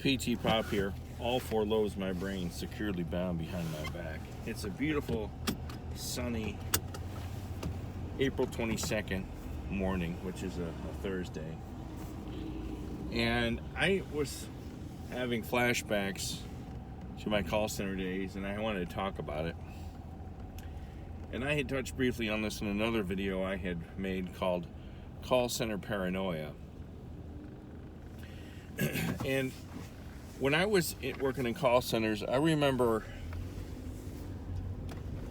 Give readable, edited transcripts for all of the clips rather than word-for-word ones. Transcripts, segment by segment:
PT Pop here. All four lobes of my brain securely bound behind my back. It's a beautiful, sunny April 22nd morning, which is a Thursday. And I was having flashbacks to my call center days, and I wanted to talk about it. And I had touched briefly on this in another video I had made called Call Center Paranoia. And when I was working in call centers, I remember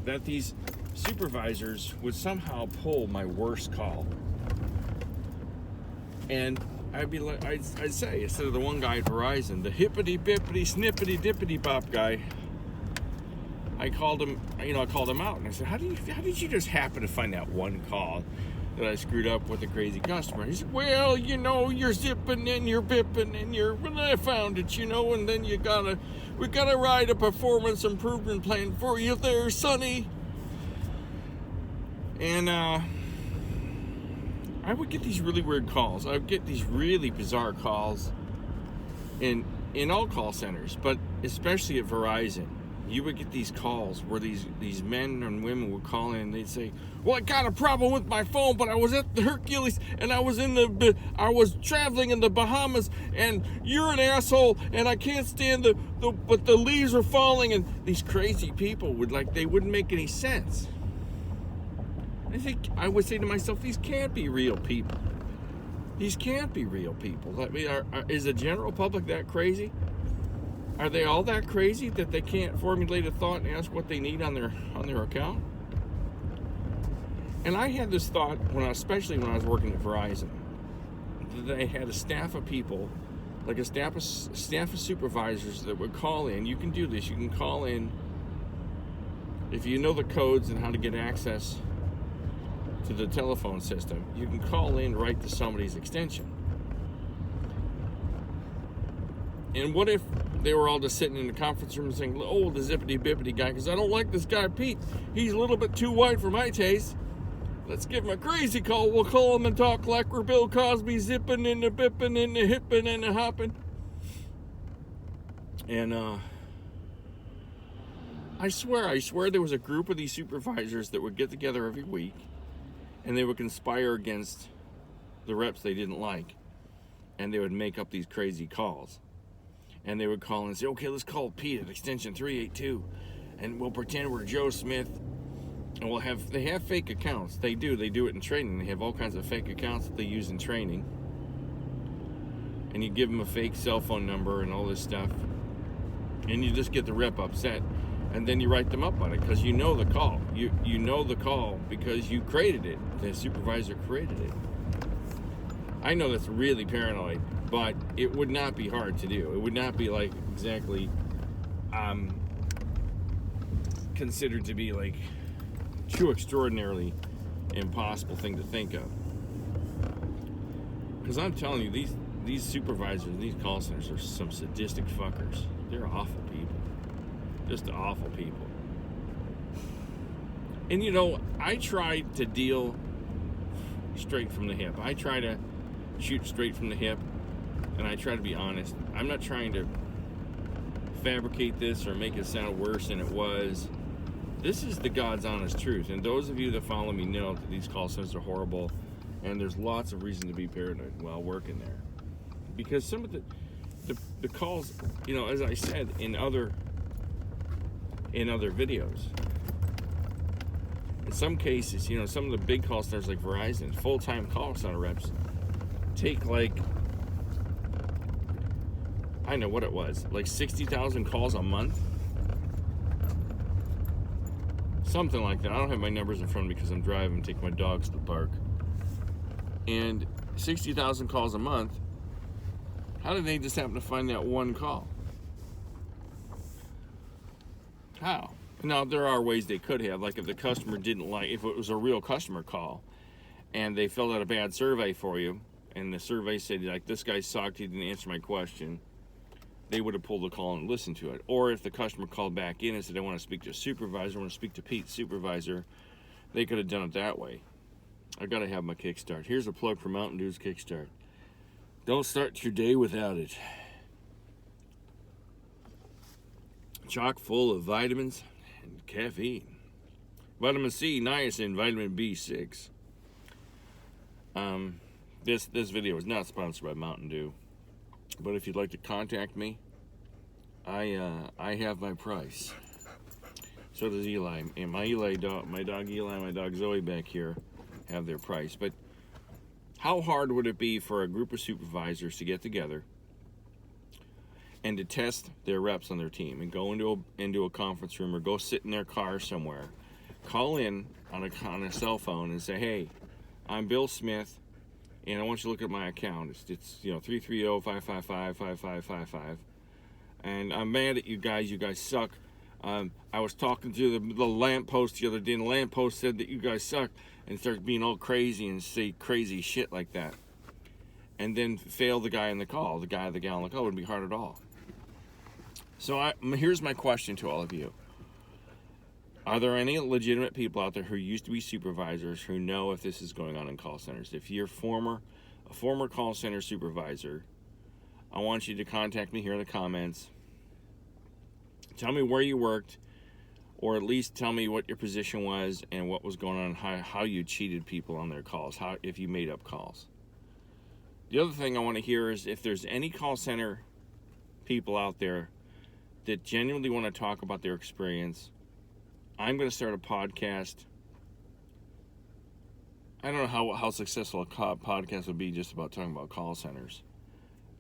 that these supervisors would somehow pull my worst call. And I'd be like, I'd say, instead of the one guy at Verizon, the hippity bippity snippity dippity bop guy, I called him out, and I said, how did you just happen to find that one call that I screwed up with a crazy customer? He said, well, you're zipping and you're bipping and when I found it, and then we gotta write a performance improvement plan for you there, Sonny. And I would get these really weird calls. I would get these really bizarre calls in all call centers, but especially at Verizon. You would get these calls where these men and women would call in and they'd say, well, I got a problem with my phone, but I was at the Hercules and I was traveling in the Bahamas, and you're an asshole and I can't stand but the leaves are falling, and these crazy people they wouldn't make any sense. I would say to myself, these can't be real people. These can't be real people. I mean, is the general public that crazy? Are they all that crazy that they can't formulate a thought and ask what they need on their account? And I had this thought especially when I was working at Verizon, that I had a staff of people, like a staff of supervisors that would call in. You can do this. You can call in if you know the codes and how to get access to the telephone system. You can call in right to somebody's extension. And what if they were all just sitting in the conference room saying, oh, the zippity bippity guy, because I don't like this guy Pete. He's a little bit too white for my taste. Let's give him a crazy call. We'll call him and talk like we're Bill Cosby, zipping and the bipping and the hipping and the hopping. And I swear there was a group of these supervisors that would get together every week, and they would conspire against the reps they didn't like, and they would make up these crazy calls. And they would call and say, okay, let's call Pete at extension 382, and we'll pretend we're Joe Smith, and they have fake accounts. They do it in training. They have all kinds of fake accounts that they use in training. And you give them a fake cell phone number and all this stuff, and you just get the rep upset, and then you write them up on it because you know the call. You know the call because you created it. The supervisor created it. I know that's really paranoid, but it would not be hard to do. It would not be exactly considered to be too extraordinarily impossible thing to think of. Because I'm telling you, these supervisors, these call centers are some sadistic fuckers. They're awful people. Just awful people. And I try to deal straight from the hip. I try to shoot straight from the hip, and I try to be honest. I'm not trying to fabricate this or make it sound worse than it was. This is the God's honest truth, and those of you that follow me know that these call centers are horrible, and there's lots of reason to be paranoid while working there, because some of the calls, as I said in other videos, in some cases, some of the big call centers like Verizon, full-time call center reps take I know what it was, 60,000 calls a month, something like that. I don't have my numbers in front of me because I'm driving, taking my dogs to the park. And 60,000 calls a month. How did they just happen to find that one call? How? Now, there are ways they could have, if the customer if it was a real customer call and they filled out a bad survey for you, and the survey said, this guy sucked, he didn't answer my question, they would have pulled the call and listened to it. Or if the customer called back in and said, I want to speak to a supervisor, I want to speak to Pete's supervisor, they could have done it that way. I got to have my kickstart. Here's a plug for Mountain Dew's Kickstart. Don't start your day without it. chock full of vitamins and caffeine. Vitamin C, niacin, vitamin B6. This video is not sponsored by Mountain Dew, but if you'd like to contact me, I have my price. So does Eli, and my dog Eli, my dog Zoe back here have their price. But how hard would it be for a group of supervisors to get together and to test their reps on their team and go into a conference room or go sit in their car somewhere, call in on a cell phone and say, hey, I'm Bill Smith, and I want you to look at my account. It's 330-555-5555, and I'm mad at you guys. You guys suck. I was talking to the lamppost the other day, and the lamppost said that you guys suck, and starts being all crazy and say crazy shit like that, and then fail the guy in the call. The gal in the call wouldn't be hard at all. So here's my question to all of you. Are there any legitimate people out there who used to be supervisors who know if this is going on in call centers? If you're a former call center supervisor, I want you to contact me here in the comments. Tell me where you worked, or at least tell me what your position was and what was going on, how you cheated people on their calls, if you made up calls. The other thing I want to hear is if there's any call center people out there that genuinely want to talk about their experience. I'm going to start a podcast. I don't know how successful a podcast would be just about talking about call centers,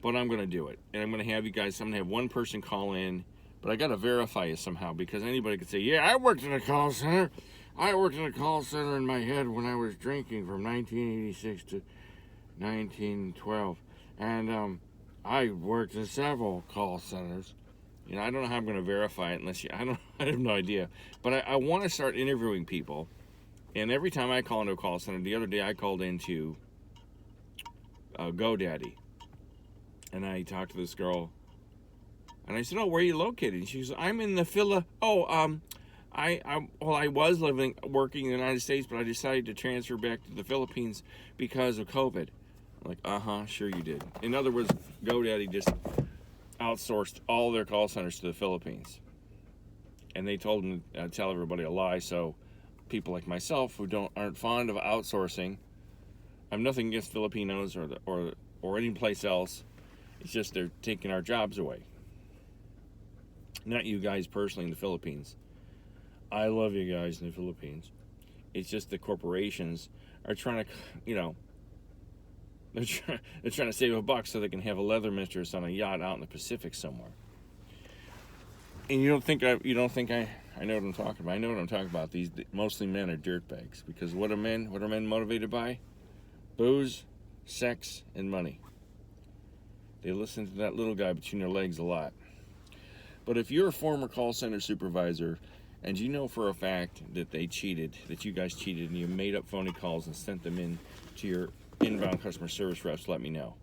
but I'm going to do it. And I'm going to have you guys, I'm going to have one person call in, but I got to verify it somehow, because anybody could say, yeah, I worked in a call center. I worked in a call center in my head when I was drinking from 1986 to 1912. And I worked in several call centers. I don't know how I'm going to verify it unless I have no idea. But I want to start interviewing people. And every time I call into a call center, the other day I called into GoDaddy. And I talked to this girl. And I said, oh, where are you located? And she said, I'm in the I was working in the United States, but I decided to transfer back to the Philippines because of COVID. I'm like, sure you did. In other words, GoDaddy just outsourced all their call centers to the Philippines, and they told them to tell everybody a lie. So people like myself who aren't fond of outsourcing, I have nothing against Filipinos or any place else. It's just they're taking our jobs away. Not you guys personally in the Philippines. I love you guys in the Philippines. It's just the corporations are trying to, they're trying to save a buck so they can have a leather mistress on a yacht out in the Pacific somewhere. And you don't think I know what I'm talking about. I know what I'm talking about. These mostly men are dirtbags, because what are men motivated by? Booze, sex, and money. They listen to that little guy between their legs a lot. But if you're a former call center supervisor and you know for a fact that they cheated, that you guys cheated, and you made up phony calls and sent them in to your inbound customer service reps, let me know.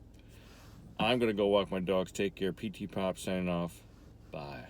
I'm going to go walk my dogs. Take care. PT Pop signing off. Bye.